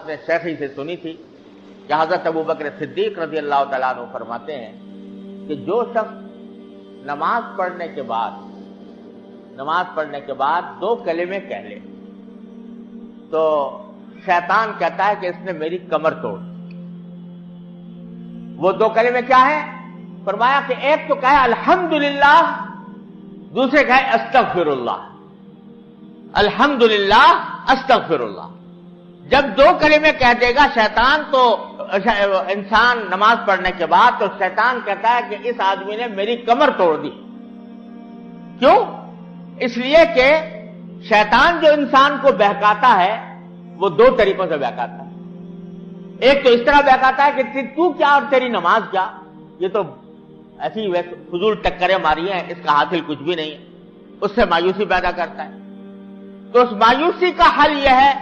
نے शेखी से सुनी थी कि हजरत अबू बकर सिद्दीक रजी अल्लाह तआला अन्हु फरमाते हैं कि जो शख्स नमाज पढ़ने के बाद 2 कलिमे कह ले तो शैतान कहता है कि इसने मेरी कमर तोड़ दी। वो 2 कलिमे क्या है? फरमाया कि एक तो कहे अल्हम्दुलिल्लाह, दूसरे कहे अस्तगफिरुल्लाह। अल्हम्दुलिल्लाह अस्तगफिरुल्लाह। जब 2 कलिमे कह देगा शैतान तो इंसान नमाज पढ़ने के बाद, तो शैतान कहता है कि इस आदमी ने मेरी कमर तोड़ दी। क्यों? इसलिए कि शैतान जो इंसान को बहकाता है वो 2 तरीकों से बहकाता है। एक तो इस तरह बहकाता है कि तू क्या और तेरी नमाज क्या, ये तो ऐसी फजूल टक्करें मारी हैं, इसका हासिल कुछ भी नहीं है, उससे मायूसी पैदा करता है। तो उस मायूसी का हल यह है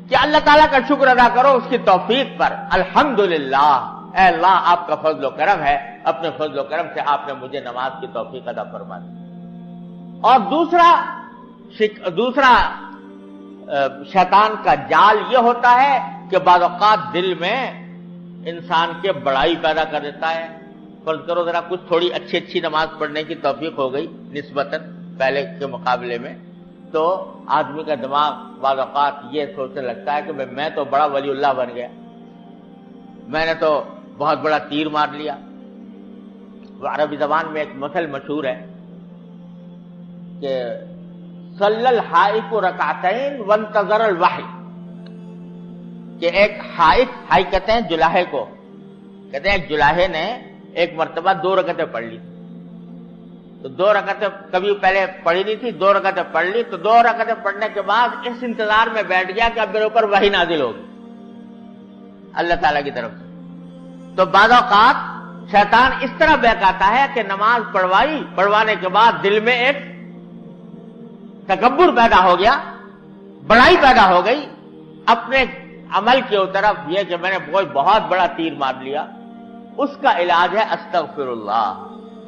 कि अल्लाह ताला का शुक्र अदा करो उसकी तौफीक पर। अल्हम्दुलिल्लाह, ऐ अल्लाह आपका फजल करम है, अपने फजल करम से आपने मुझे नमाज की तौफीक अदा फरमा दी। और दूसरा शैतान का जाल यह होता है कि बाज़ औक़ात दिल में इंसान के बड़ाई पैदा कर देता है। फर्ज करो जरा कुछ थोड़ी अच्छी नमाज पढ़ने की तौफीक हो गई निस्बतन पहले के मुकाबले में, तो आदमी का दिमाग बाज़ औक़ात ये सोचने लगता है कि मैं तो बड़ा वलीउल्लाह बन गया, मैंने तो बहुत बड़ा तीर मार लिया। तो अरबी जबान में एक मसल मशहूर है कि सल्लल हाइक रकातैन वंतज़रल वही, कि एक हाइक कहते हैं जुलाहे को, कहते हैं एक जुलाहे ने एक मर्तबा 2 रकतें पढ़ ली। तो 2 रकतें कभी पहले पढ़ी नहीं थी, 2 रकतें पढ़ ली। तो 2 रकतें पढ़ने के बाद इस इंतजार में बैठ गया कि अब मेरे ऊपर वही नाजिल होगी अल्लाह ताला की तरफ से। तो बाज़ औक़ात शैतान इस तरह बहकाता है कि नमाज पढ़वाने के बाद दिल में एक तकब्बुर पैदा हो गया, बड़ाई पैदा हो गई अपने अमल के तरफ, यह कि मैंने कोई बहुत बड़ा तीर मार लिया। उसका इलाज है अस्तगफिरुल्लाह,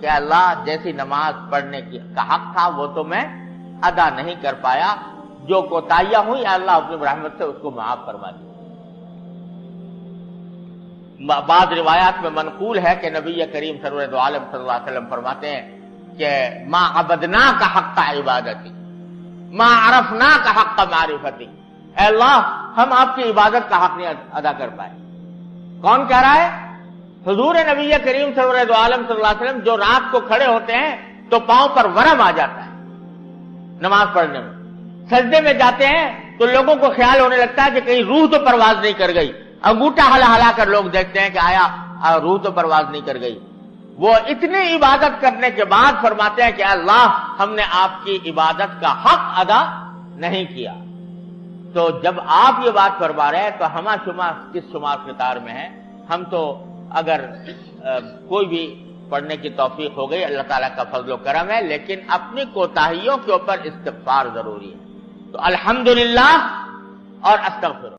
कि अल्लाह जैसी नमाज पढ़ने की का हक था वो तो मैं अदा नहीं कर पाया, जो कोताहियां हुई अल्लाह अपनी रहमत से उसको माफ फरमा दी। बाद रिवायात में मनकूल है कि नबी करीम सरवर दो आलम सल्लल्लाहु अलैहि वसल्लम फरमाते हैं कि मा अबदना का हक़ इबादती, मा अरफना का हक़ मारिफती। अल्लाह हम आपकी इबादत का हक नहीं अदा कर पाए। कौन कह रहा है? हुजूर नबी करीम सल्लल्लाहु अलैहि वसल्लम, जो रात को खड़े होते हैं तो पांव पर वरम आ जाता है नमाज पढ़ने में। सजदे में जाते हैं तो लोगों को ख्याल होने लगता है कि कहीं रूह तो परवाज नहीं कर गई। अंगूठा हला कर लोग देखते हैं कि आया रूह तो परवाज नहीं कर गई। वो इतनी इबादत करने के बाद फरमाते हैं कि अल्लाह हमने आपकी इबादत का हक अदा नहीं किया। तो जब आप ये बात फरमा रहे हैं तो हम शुमा किस शुमार कितार में है? हम तो अगर कोई भी पढ़ने की तौफीक हो गई अल्लाह ताला का फजल करम है, लेकिन अपनी कोताहियों के ऊपर इस्तिग़फ़ार जरूरी है। तो अल्हम्दुलिल्लाह और अस्तग़फिर।